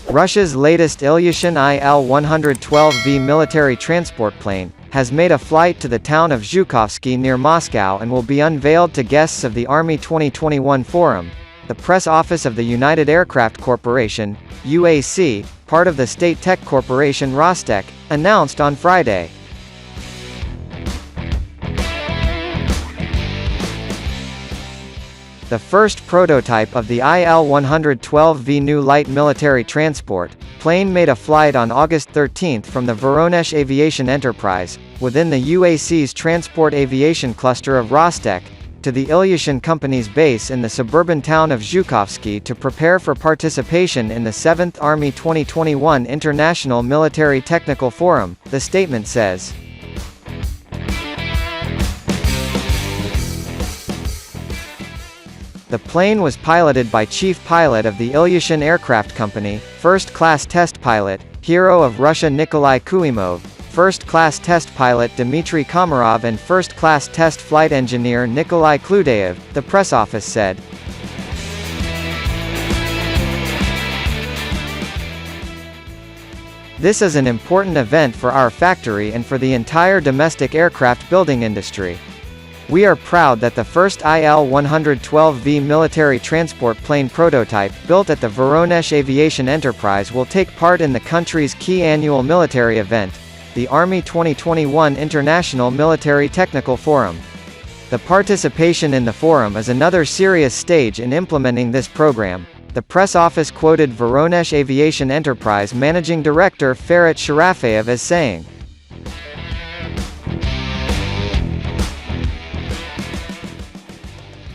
Russia's latest Ilyushin I Il-112V military transport plane has made a flight to the town of Zhukovsky near Moscow and will be unveiled to guests of the Army 2021 Forum, the press office of the United Aircraft Corporation UAC, part of the state tech corporation Rostec, announced on Friday. The first prototype of the Il-112V new light military transport plane made a flight on August 13 from the Voronezh Aviation Enterprise, within the UAC's transport aviation cluster of Rostec, to the Ilyushin company's base in the suburban town of Zhukovsky to prepare for participation in the 7th Army 2021 International Military Technical Forum, the statement says. The plane was piloted by chief pilot of the Ilyushin Aircraft Company, first-class test pilot, hero of Russia Nikolai Kuimov, first-class test pilot Dmitry Komarov and first-class test flight engineer Nikolai Kludeyev, the press office said. This is an important event for our factory and for the entire domestic aircraft building industry. We are proud that the first Il-112V military transport plane prototype, built at the Voronezh Aviation Enterprise, will take part in the country's key annual military event, the Army 2021 International Military Technical Forum. The participation in the forum is another serious stage in implementing this program, the press office quoted Voronezh Aviation Enterprise Managing Director Ferit Sharafeyev as saying.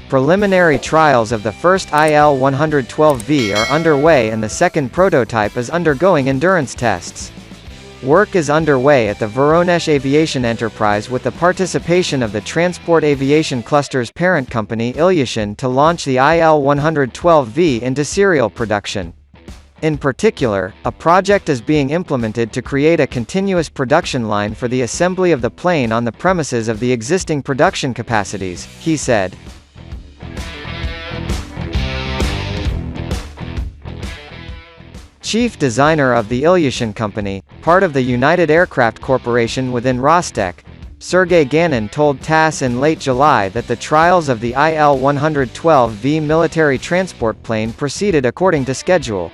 Preliminary trials of the first Il-112V are underway and the second prototype is undergoing endurance tests. Work is underway at the Voronezh Aviation Enterprise with the participation of the Transport Aviation Cluster's parent company Ilyushin to launch the Il-112V into serial production. In particular, a project is being implemented to create a continuous production line for the assembly of the plane on the premises of the existing production capacities, he said. Chief designer of the Ilyushin Company, part of the United Aircraft Corporation within Rostec, Sergei Ganin told TASS in late July that the trials of the Il-112V military transport plane proceeded according to schedule.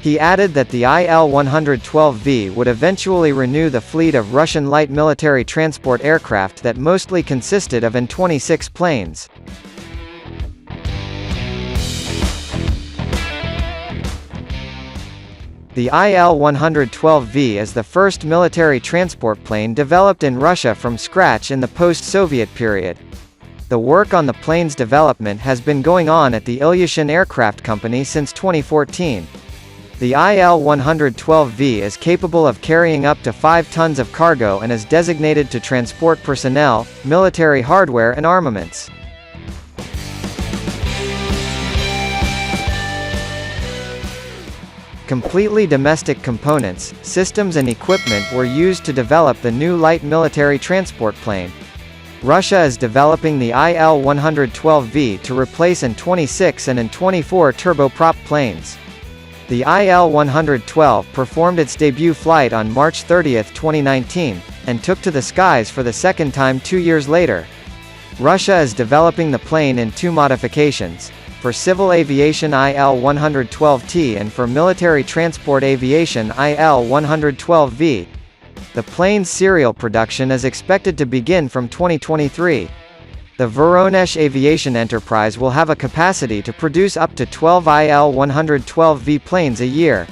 He added that the Il-112V would eventually renew the fleet of Russian light military transport aircraft that mostly consisted of An-26 planes. The Il-112V is the first military transport plane developed in Russia from scratch in the post-Soviet period. The work on the plane's development has been going on at the Ilyushin Aircraft Company since 2014. The Il-112V is capable of carrying up to 5 tons of cargo and is designated to transport personnel, military hardware and armaments. Completely domestic components, systems and equipment were used to develop the new light military transport plane. Russia is developing the Il-112V to replace An-26 and An-24 turboprop planes. The Il-112 performed its debut flight on March 30, 2019, and took to the skies for the second time 2 years later. Russia is developing the plane in 2 modifications, for civil aviation Il-112T and for military transport aviation Il-112V. The plane's serial production is expected to begin from 2023. The Voronezh Aviation Enterprise will have a capacity to produce up to 12 Il-112V planes a year,